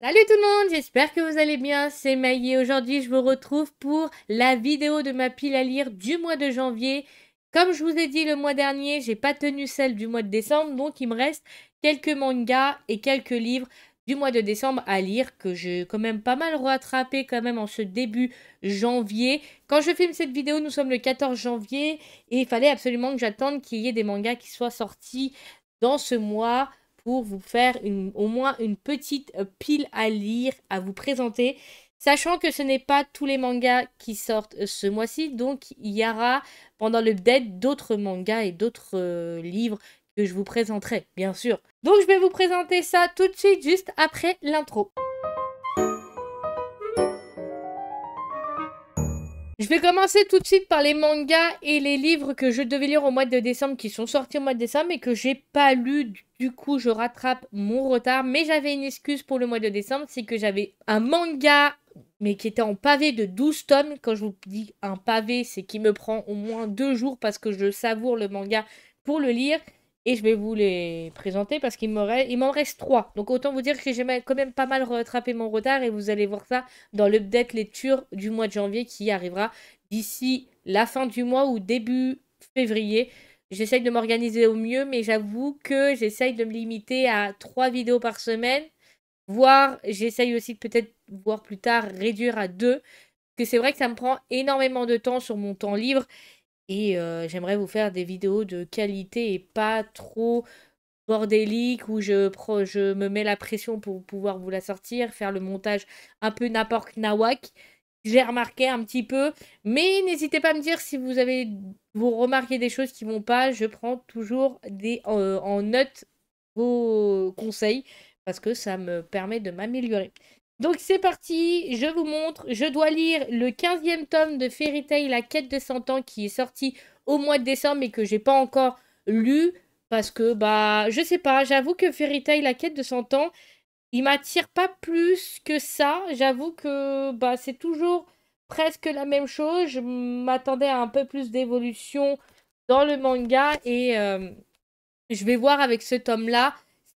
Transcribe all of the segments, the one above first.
Salut tout le monde, j'espère que vous allez bien, c'est Maï et aujourd'hui je vous retrouve pour la vidéo de ma pile à lire du mois de janvier. Comme je vous ai dit le mois dernier, j'ai pas tenu celle du mois de décembre, donc il me reste quelques mangas et quelques livres du mois de décembre à lire que j'ai quand même pas mal rattrapé quand même en ce début janvier. Quand je filme cette vidéo, nous sommes le 14 janvier et il fallait absolument que j'attende qu'il y ait des mangas qui soient sortis dans ce mois pour vous faire au moins une petite pile à lire, à vous présenter. Sachant que ce n'est pas tous les mangas qui sortent ce mois-ci, donc il y aura pendant le update d'autres mangas et d'autres livres que je vous présenterai, bien sûr. Donc je vais vous présenter ça tout de suite, juste après l'intro. Je vais commencer tout de suite par les mangas et les livres que je devais lire au mois de décembre, qui sont sortis au mois de décembre et que j'ai pas lu. Du coup, je rattrape mon retard. Mais j'avais une excuse pour le mois de décembre, c'est que j'avais un manga, mais qui était en pavé de 12 tomes. Quand je vous dis un pavé, c'est qu'il me prend au moins 2 jours parce que je savoure le manga pour le lire. Et je vais vous les présenter parce qu'il m'en reste 3. Donc autant vous dire que j'ai quand même pas mal rattrapé mon retard et vous allez voir ça dans l'update lecture du mois de janvier qui arrivera d'ici la fin du mois ou début février. J'essaye de m'organiser au mieux, mais j'avoue que j'essaye de me limiter à 3 vidéos par semaine. Voire, j'essaye aussi de peut-être, voir plus tard, réduire à 2. Parce que c'est vrai que ça me prend énormément de temps sur mon temps libre. Et j'aimerais vous faire des vidéos de qualité et pas trop bordélique où je me mets la pression pour pouvoir vous la sortir, faire le montage un peu n'importe nawak. J'ai remarqué un petit peu, mais n'hésitez pas à me dire si vous remarquez des choses qui vont pas. Je prends toujours en note vos conseils parce que ça me permet de m'améliorer. Donc c'est parti, je vous montre. Je dois lire le 15e tome de Fairy Tail, La quête de 100 ans, qui est sorti au mois de décembre et que j'ai pas encore lu. Parce que, bah, je sais pas, j'avoue que Fairy Tail, La quête de 100 ans, il m'attire pas plus que ça. J'avoue que, bah, c'est toujours presque la même chose. Je m'attendais à un peu plus d'évolution dans le manga et je vais voir avec ce tome-là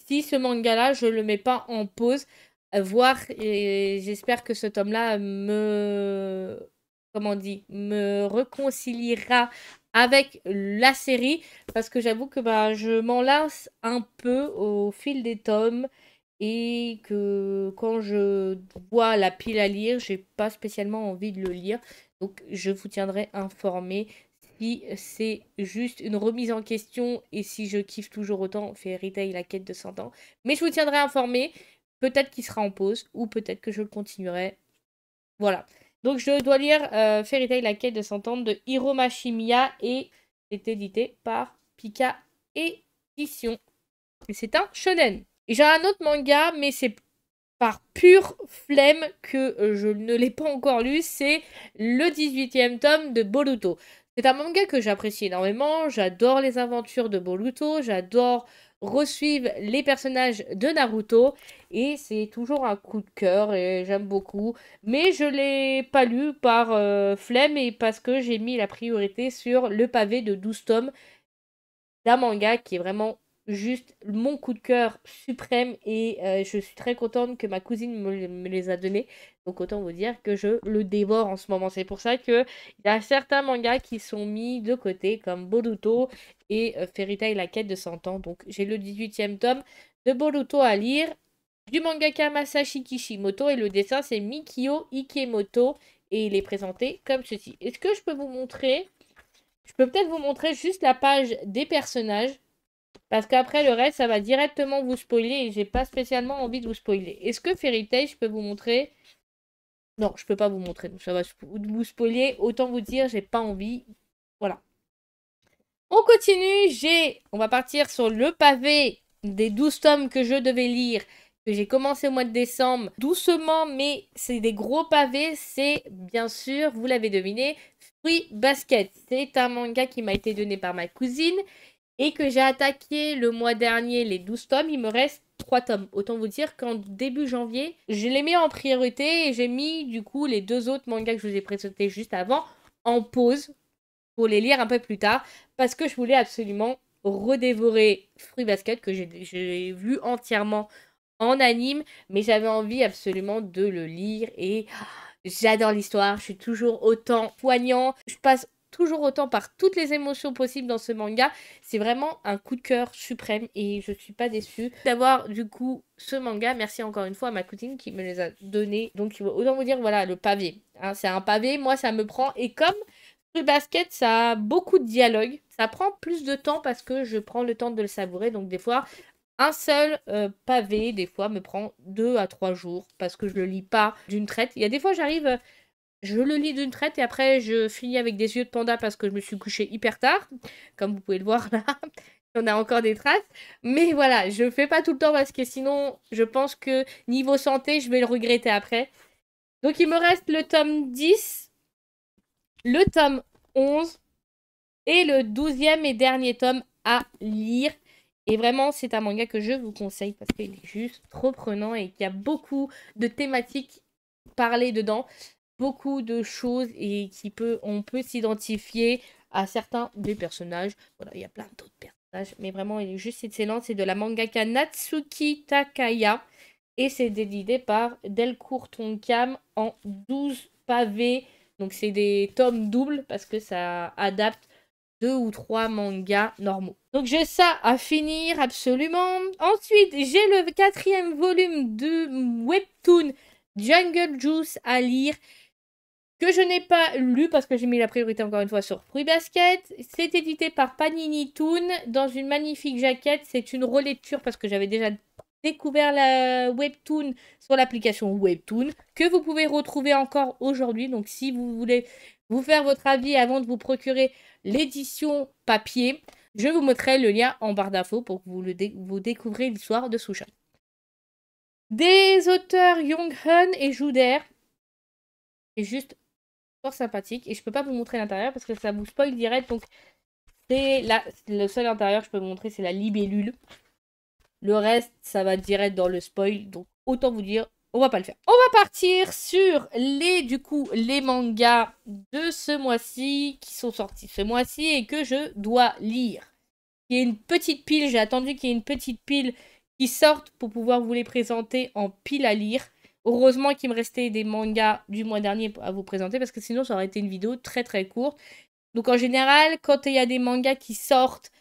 si ce manga-là, je le mets pas en pause. Voir et j'espère que ce tome-là comment on dit, me réconciliera avec la série parce que j'avoue que bah, je m'en lasse un peu au fil des tomes et que quand je vois la pile à lire, j'ai pas spécialement envie de le lire. Donc je vous tiendrai informé si c'est juste une remise en question et si je kiffe toujours autant Fairy Tail, La quête de 100 ans. Mais je vous tiendrai informé. Peut-être qu'il sera en pause ou peut-être que je le continuerai. Voilà. Donc je dois lire Fairy Tail, La quête de 100 ans de Hiro Mashimiya et c'est édité par Pika Édition. Et c'est un shonen. Et j'ai un autre manga, mais c'est par pure flemme que je ne l'ai pas encore lu, c'est le 18e tome de Boruto. C'est un manga que j'apprécie énormément, j'adore les aventures de Boruto, j'adore resuivre les personnages de Naruto, et c'est toujours un coup de cœur, et j'aime beaucoup. Mais je l'ai pas lu par flemme, et parce que j'ai mis la priorité sur le pavé de 12 tomes d'un manga qui est vraiment juste mon coup de cœur suprême et je suis très contente que ma cousine me les a donnés. Donc autant vous dire que je le dévore en ce moment. C'est pour ça que il y a certains mangas qui sont mis de côté comme Boruto et Fairy Tail, La quête de 100 ans. Donc j'ai le 18e tome de Boruto à lire du mangaka Masashi Kishimoto et le dessin c'est Mikio Ikemoto et il est présenté comme ceci. Est-ce que je peux vous montrer? Je peux peut-être vous montrer juste la page des personnages. Parce qu'après, le reste, ça va directement vous spoiler. Et j'ai pas spécialement envie de vous spoiler. Est-ce que Fairy Tail, je peux vous montrer? Non, je peux pas vous montrer. Donc ça va vous spoiler. Autant vous dire, j'ai pas envie. Voilà. On continue. On va partir sur le pavé des 12 tomes que je devais lire. Que j'ai commencé au mois de décembre. Doucement, mais c'est des gros pavés. C'est, bien sûr, vous l'avez deviné, Fruit Basket. C'est un manga qui m'a été donné par ma cousine et que j'ai attaqué le mois dernier les 12 tomes, il me reste 3 tomes. Autant vous dire qu'en début janvier, je l'ai mis en priorité et j'ai mis du coup les 2 autres mangas que je vous ai présentés juste avant en pause pour les lire un peu plus tard parce que je voulais absolument redévorer Fruit Basket que j'ai vu entièrement en anime, mais j'avais envie absolument de le lire et j'adore l'histoire, je suis toujours autant poignant, je passe toujours autant par toutes les émotions possibles dans ce manga. C'est vraiment un coup de cœur suprême et je suis pas déçue d'avoir du coup ce manga. Merci encore une fois à ma cousine qui me les a donnés. Donc autant vous dire, voilà, le pavé. Hein, c'est un pavé, moi ça me prend. Et comme Fruit Basket, ça a beaucoup de dialogue, ça prend plus de temps parce que je prends le temps de le savourer. Donc des fois, un seul pavé, des fois, me prend 2 à 3 jours parce que je le lis pas d'une traite. Il y a des fois, j'arrive, je le lis d'une traite et après, je finis avec des yeux de panda parce que je me suis couchée hyper tard. Comme vous pouvez le voir là, on a encore des traces. Mais voilà, je fais pas tout le temps parce que sinon, je pense que niveau santé, je vais le regretter après. Donc, il me reste le tome 10, le tome 11 et le 12e et dernier tome à lire. Et vraiment, c'est un manga que je vous conseille parce qu'il est juste trop prenant et qu'il y a beaucoup de thématiques parlées dedans, beaucoup de choses et on peut s'identifier à certains des personnages. Voilà, il y a plein d'autres personnages, mais vraiment, il est juste excellent. C'est de la mangaka Natsuki Takaya et c'est édité par Delcourt Tonkam en 12 pavés. Donc, c'est des tomes doubles parce que ça adapte 2 ou 3 mangas normaux. Donc j'ai ça à finir absolument. Ensuite, j'ai le 4e volume de Webtoon Jungle Juice à lire que je n'ai pas lu parce que j'ai mis la priorité encore une fois sur Fruit Basket. C'est édité par Panini Toon dans une magnifique jaquette. C'est une relecture parce que j'avais déjà découvert la Webtoon sur l'application Webtoon que vous pouvez retrouver encore aujourd'hui. Donc si vous voulez vous faire votre avis avant de vous procurer l'édition papier, je vous mettrai le lien en barre d'infos pour que vous découvrez l'histoire de Susha. Des auteurs Young-hun et Juder. C'est juste fort sympathique. Et je peux pas vous montrer l'intérieur parce que ça vous spoil direct. Donc c'est le seul intérieur que je peux vous montrer, c'est la libellule. Le reste, ça va direct dans le spoil. Donc autant vous dire, on va pas le faire. On va partir sur les mangas de ce mois-ci, qui sont sortis ce mois-ci et que je dois lire. Il y a une petite pile, j'ai attendu qu'il y ait une petite pile qui sorte pour pouvoir vous les présenter en pile à lire. Heureusement qu'il me restait des mangas du mois dernier à vous présenter parce que sinon ça aurait été une vidéo très très courte. Donc en général, quand il y a des mangas qui sortent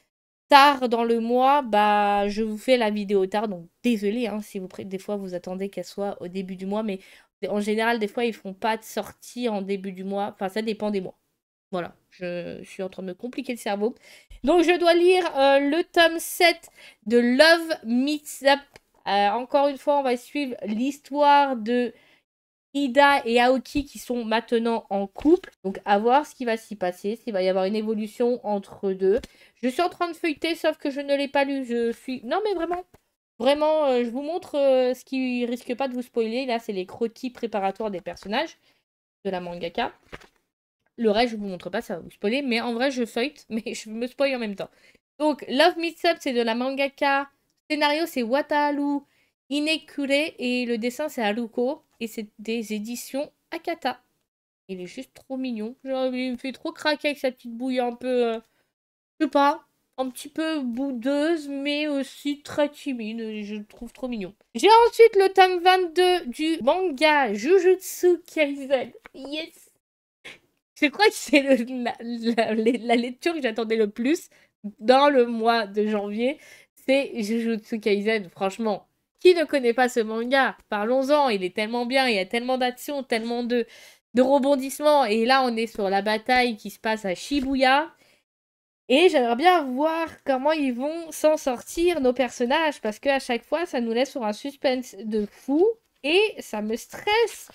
tard dans le mois, bah je vous fais la vidéo tard. Donc désolé hein, si des fois vous attendez qu'elle soit au début du mois, mais en général des fois ils font pas de sortie en début du mois. Enfin ça dépend des mois. Voilà, je suis en train de me compliquer le cerveau. Donc je dois lire le tome 7 de Love Meets Up. Encore une fois, on va suivre l'histoire de Ida et Aoki qui sont maintenant en couple. Donc à voir ce qui va s'y passer, s'il va y avoir une évolution entre eux deux. Je suis en train de feuilleter, sauf que je ne l'ai pas lu. Non mais vraiment, vraiment, je vous montre ce qui risque pas de vous spoiler. Là, c'est les croquis préparatoires des personnages de la mangaka. Le reste, je vous montre pas, ça va vous spoiler. Mais en vrai, je feuillete, mais je me spoil en même temps. Donc, Love Meets Up, c'est de la mangaka. Scénario, c'est Wataru Inekure. Et le dessin, c'est Haruko. Et c'est des éditions Akata. Il est juste trop mignon. Genre, il me fait trop craquer avec sa petite bouille un peu... je sais pas. Un petit peu boudeuse, mais aussi très timide. Je le trouve trop mignon. J'ai ensuite le tome 22 du manga Jujutsu Kaisen. Yes! Je crois que c'est la lecture que j'attendais le plus dans le mois de janvier. C'est Jujutsu Kaisen. Franchement, qui ne connaît pas ce manga? Parlons-en, il est tellement bien, il y a tellement d'action, tellement de rebondissements. Et là, on est sur la bataille qui se passe à Shibuya. Et j'aimerais bien voir comment ils vont s'en sortir, nos personnages, parce qu'à chaque fois, ça nous laisse sur un suspense de fou. Et ça me stresse.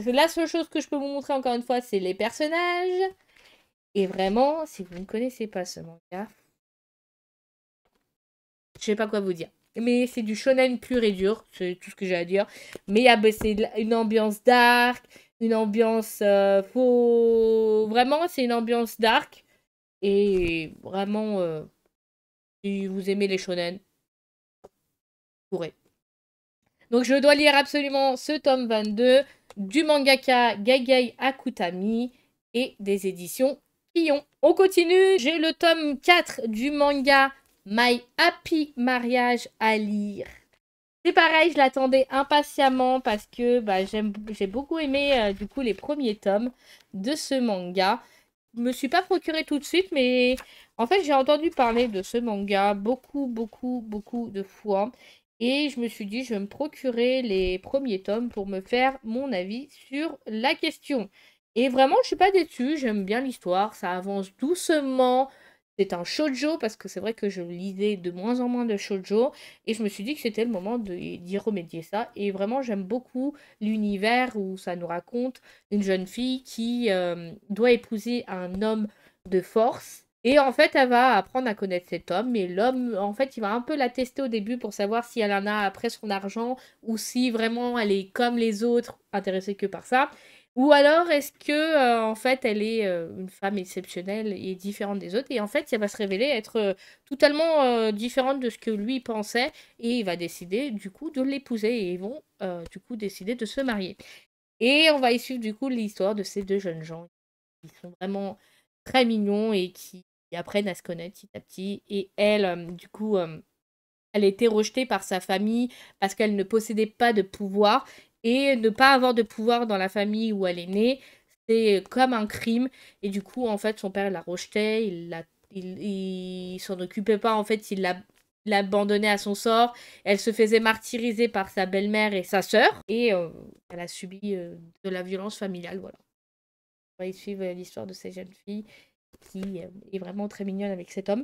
La seule chose que je peux vous montrer encore une fois, c'est les personnages. Et vraiment, si vous ne connaissez pas ce manga, je sais pas quoi vous dire. Mais c'est du shonen pur et dur, c'est tout ce que j'ai à dire. Mais c'est une ambiance dark, une ambiance Vraiment, c'est une ambiance dark. Et vraiment, si vous aimez les shonen, vous pourrez. Donc je dois lire absolument ce tome 22 du mangaka Gaigai Akutami et des éditions Kion. On continue, j'ai le tome 4 du manga My Happy Marriage à lire. C'est pareil, je l'attendais impatiemment parce que bah, j'ai beaucoup aimé du coup les premiers tomes de ce manga. Je me suis pas procuré tout de suite, mais en fait j'ai entendu parler de ce manga beaucoup de fois. Et je me suis dit, je vais me procurer les premiers tomes pour me faire mon avis sur la question. Et vraiment, je suis pas déçue, j'aime bien l'histoire, ça avance doucement. C'est un shoujo parce que c'est vrai que je lisais de moins en moins de shoujo. Et je me suis dit que c'était le moment d'y remédier ça. Et vraiment, j'aime beaucoup l'univers où ça nous raconte une jeune fille qui doit épouser un homme de force. Et en fait, elle va apprendre à connaître cet homme. Mais l'homme, en fait, il va un peu la tester au début pour savoir si elle en a après son argent ou si vraiment elle est comme les autres, intéressée que par ça. Ou alors, est-ce que, en fait, elle est une femme exceptionnelle et différente des autres. Et en fait, elle va se révéler être totalement différente de ce que lui pensait. Et il va décider, du coup, de l'épouser. Et ils vont, du coup, décider de se marier. Et on va y suivre, du coup, l'histoire de ces deux jeunes gens qui sont vraiment très mignons et qui apprennent à se connaître petit à petit. Et elle, du coup, elle a été rejetée par sa famille parce qu'elle ne possédait pas de pouvoir. Et ne pas avoir de pouvoir dans la famille où elle est née, c'est comme un crime. Et du coup, en fait, son père la rejetait, il s'en occupait pas. En fait, il l'abandonnait à son sort. Elle se faisait martyriser par sa belle-mère et sa sœur. Et elle a subi de la violence familiale. Voilà. On va y suivre l'histoire de cette jeune fille qui est vraiment très mignonne avec cet homme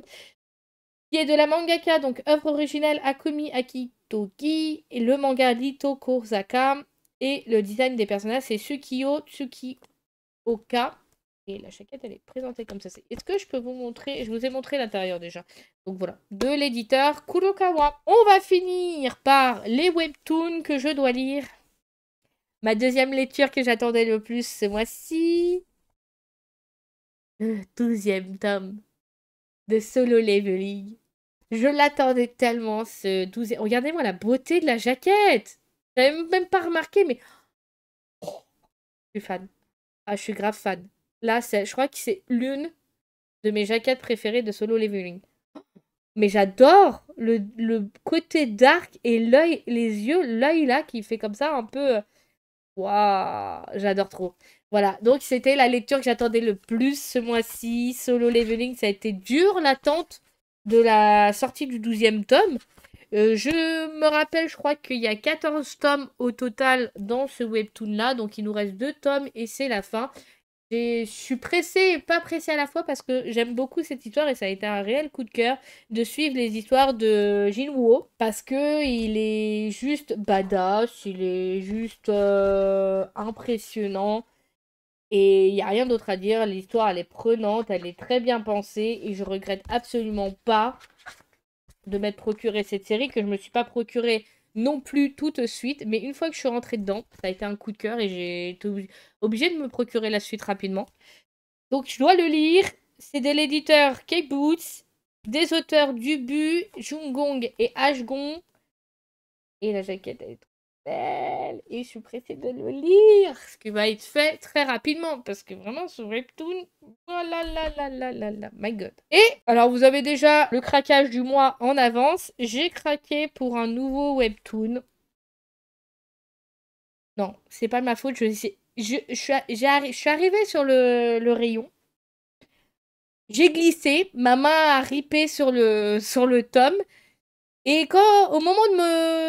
qui est de la mangaka, donc œuvre originale Akumi Akitogi, et le manga Rito Kozaka, et le design des personnages c'est Tsukio Tsukioka. Et la jaquette, elle est présentée comme ça. Est-ce que je peux vous montrer? Je vous ai montré l'intérieur déjà. Donc voilà, de l'éditeur Kurokawa. On va finir par les webtoons que je dois lire. Ma deuxième lecture que j'attendais le plus ce mois-ci. Le 12e tome de Solo Leveling. Je l'attendais tellement, ce 12e. Regardez-moi la beauté de la jaquette. J'avais même pas remarqué, mais je suis fan. Ah, je suis grave fan. Là, je crois que c'est l'une de mes jaquettes préférées de Solo Leveling. Mais j'adore le côté dark et l'œil, les yeux, l'œil là qui fait comme ça un peu. Waouh, j'adore trop. Voilà, donc c'était la lecture que j'attendais le plus ce mois-ci. Solo Leveling, ça a été dur l'attente de la sortie du 12e tome. Je me rappelle, je crois qu'il y a 14 tomes au total dans ce webtoon-là. Donc il nous reste 2 tomes et c'est la fin. Je suis pressée et pas pressée à la fois parce que j'aime beaucoup cette histoire et ça a été un réel coup de cœur de suivre les histoires de Jinwoo parce que il est juste badass, il est juste impressionnant et il n'y a rien d'autre à dire. L'histoire elle est prenante, elle est très bien pensée et je regrette absolument pas de m'être procuré cette série que je me suis pas procurée non plus tout de suite, mais une fois que je suis rentrée dedans, ça a été un coup de cœur et j'ai été obligée de me procurer la suite rapidement. Donc je dois le lire. C'est de l'éditeur K-Boots, des auteurs Dubu, Jungong et Ashgong. Et la jaquette elle est trop belle. Et je suis pressée de le lire. Ce qui va être fait très rapidement. Parce que vraiment ce webtoon. Oh là là là là là là. My god. Et alors vous avez déjà le craquage du mois en avance. J'ai craqué pour un nouveau webtoon. Non, c'est pas de ma faute. Je suis arrivée sur le rayon. J'ai glissé, ma main a ripé sur le tome. Et quand, au moment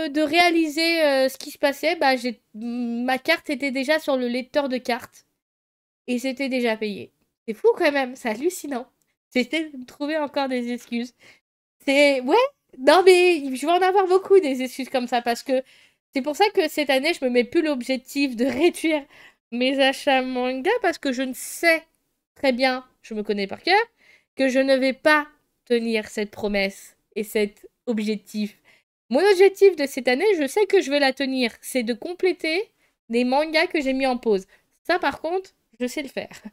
de réaliser ce qui se passait, bah, ma carte était déjà sur le lecteur de cartes. Et c'était déjà payé. C'est fou quand même, c'est hallucinant. J'essaie de me trouver encore des excuses. C'est... Ouais, non mais je vais en avoir beaucoup des excuses comme ça parce que c'est pour ça que cette année, je me mets plus l'objectif de réduire mes achats manga parce que je ne sais très bien, je me connais par cœur, que je ne vais pas tenir cette promesse et cet objectif. Mon objectif de cette année, je sais que je vais la tenir, c'est de compléter des mangas que j'ai mis en pause. Ça, par contre, je sais le faire.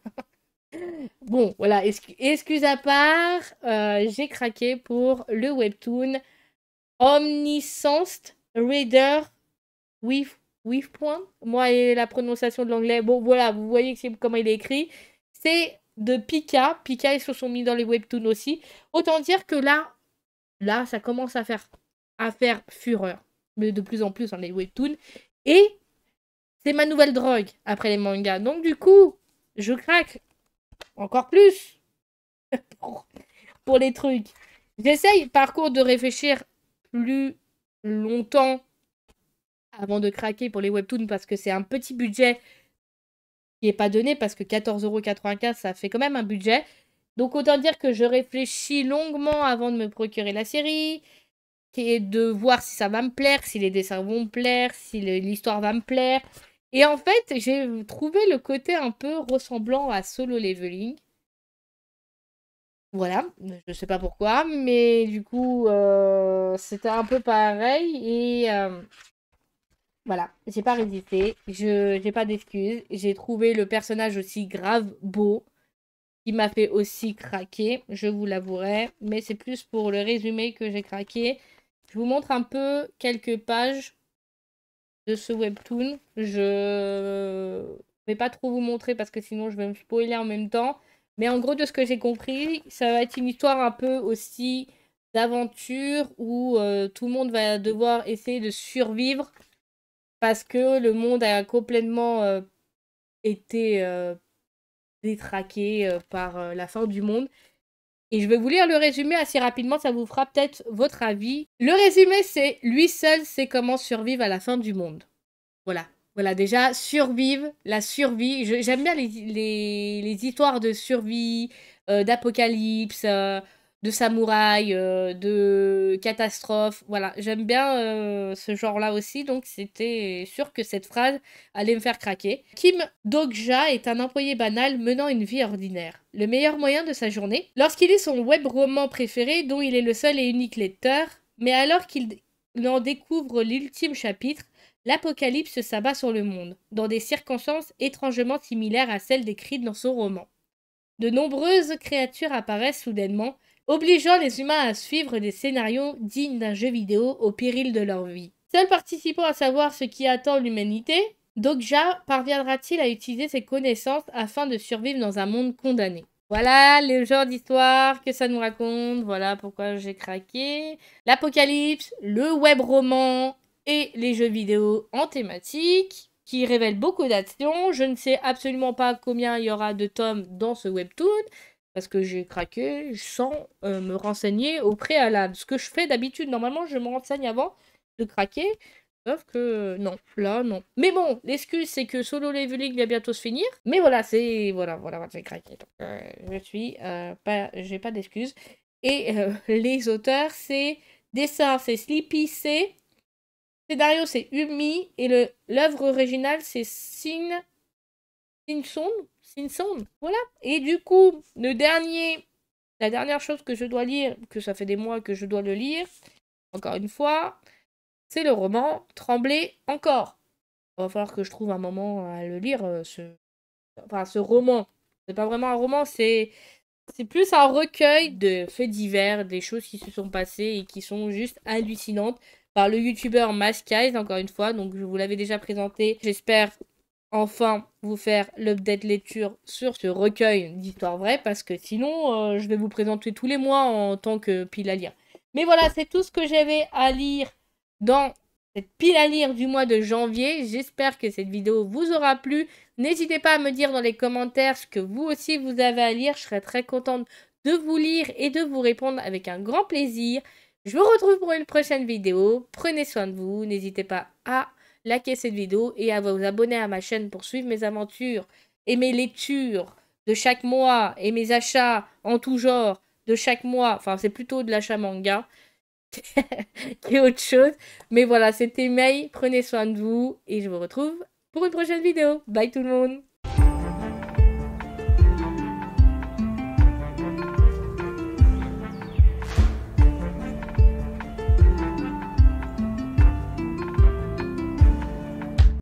Bon, voilà, excuse à part, j'ai craqué pour le webtoon Omniscient Reader with point. Moi et la prononciation de l'anglais, bon voilà, vous voyez comment il est écrit. C'est de Pika. Pika, ils se sont mis dans les webtoons aussi. Autant dire que là, ça commence à faire fureur. mais de plus en plus dans les webtoons. Et c'est ma nouvelle drogue après les mangas. Donc du coup, je craque encore plus pour les trucs. J'essaye par contre de réfléchir plus longtemps avant de craquer pour les webtoons parce que c'est un petit budget qui n'est pas donné parce que 14,95 € ça fait quand même un budget. Donc autant dire que je réfléchis longuement avant de me procurer la série et de voir si ça va me plaire, si les dessins vont me plaire, si l'histoire va me plaire. Et en fait, j'ai trouvé le côté un peu ressemblant à Solo Leveling. Voilà, je sais pas pourquoi, mais du coup, c'était un peu pareil et voilà, j'ai pas résisté, j'ai pas d'excuses, j'ai trouvé le personnage aussi grave beau, qui m'a fait aussi craquer, je vous l'avouerai, mais c'est plus pour le résumé que j'ai craqué. Je vous montre un peu quelques pages de ce webtoon. Je vais pas trop vous montrer parce que sinon je vais me spoiler en même temps. Mais en gros, de ce que j'ai compris, ça va être une histoire un peu aussi d'aventure où tout le monde va devoir essayer de survivre parce que le monde a complètement été détraqué par la fin du monde. Et je vais vous lire le résumé assez rapidement, ça vous fera peut-être votre avis. Le résumé, c'est « Lui seul sait comment survivre à la fin du monde ». Voilà. Voilà, déjà, survivre, la survie. J'aime bien les histoires de survie, d'apocalypse, de samouraï, de catastrophe. Voilà, j'aime bien ce genre-là aussi. Donc, c'était sûr que cette phrase allait me faire craquer. Kim Dok-ja est un employé banal menant une vie ordinaire. Le meilleur moyen de sa journée, lorsqu'il lit son web roman préféré dont il est le seul et unique lecteur, mais alors qu'il en découvre l'ultime chapitre, l'apocalypse s'abat sur le monde, dans des circonstances étrangement similaires à celles décrites dans son roman. De nombreuses créatures apparaissent soudainement, obligeant les humains à suivre des scénarios dignes d'un jeu vidéo au péril de leur vie. Seul participant à savoir ce qui attend l'humanité, Dok-ja parviendra-t-il à utiliser ses connaissances afin de survivre dans un monde condamné? Voilà le genre d'histoire que ça nous raconte, voilà pourquoi j'ai craqué. L'apocalypse, le web roman et les jeux vidéo en thématique, qui révèlent beaucoup d'actions. Je ne sais absolument pas combien il y aura de tomes dans ce webtoon, parce que j'ai craqué sans me renseigner au préalable. Ce que je fais d'habitude, normalement, je me renseigne avant de craquer. Sauf que non, là non. Mais bon, l'excuse c'est que Solo Leveling va bientôt se finir. Mais voilà, c'est. Voilà, j'ai craqué. Donc, je suis. J'ai pas d'excuses. Et les auteurs, c'est. Dessin, c'est Sleepy C. Scénario, c'est Umi. Et l'œuvre originale, c'est Sinson. Voilà. Et du coup, la dernière chose que je dois lire, que ça fait des mois que je dois le lire, encore une fois, c'est le roman Trembler encore. Il va falloir que je trouve un moment à le lire, ce roman. C'est pas vraiment un roman, c'est plus un recueil de faits divers, des choses qui se sont passées et qui sont juste hallucinantes par le youtubeur Mascais, encore une fois. Donc je vous l'avais déjà présenté. J'espère enfin vous faire l'update lecture sur ce recueil d'histoires vraies parce que sinon je vais vous présenter tous les mois en tant que pile à lire. Mais voilà, c'est tout ce que j'avais à lire dans cette pile à lire du mois de janvier. J'espère que cette vidéo vous aura plu. N'hésitez pas à me dire dans les commentaires ce que vous aussi vous avez à lire. Je serai très contente de vous lire et de vous répondre avec un grand plaisir. Je vous retrouve pour une prochaine vidéo. Prenez soin de vous. N'hésitez pas à liker cette vidéo et à vous abonner à ma chaîne pour suivre mes aventures et mes lectures de chaque mois et mes achats en tout genre de chaque mois. Enfin, c'est plutôt de l'achat manga qui est autre chose. Mais voilà, c'était May. Prenez soin de vous et je vous retrouve pour une prochaine vidéo. Bye tout le monde!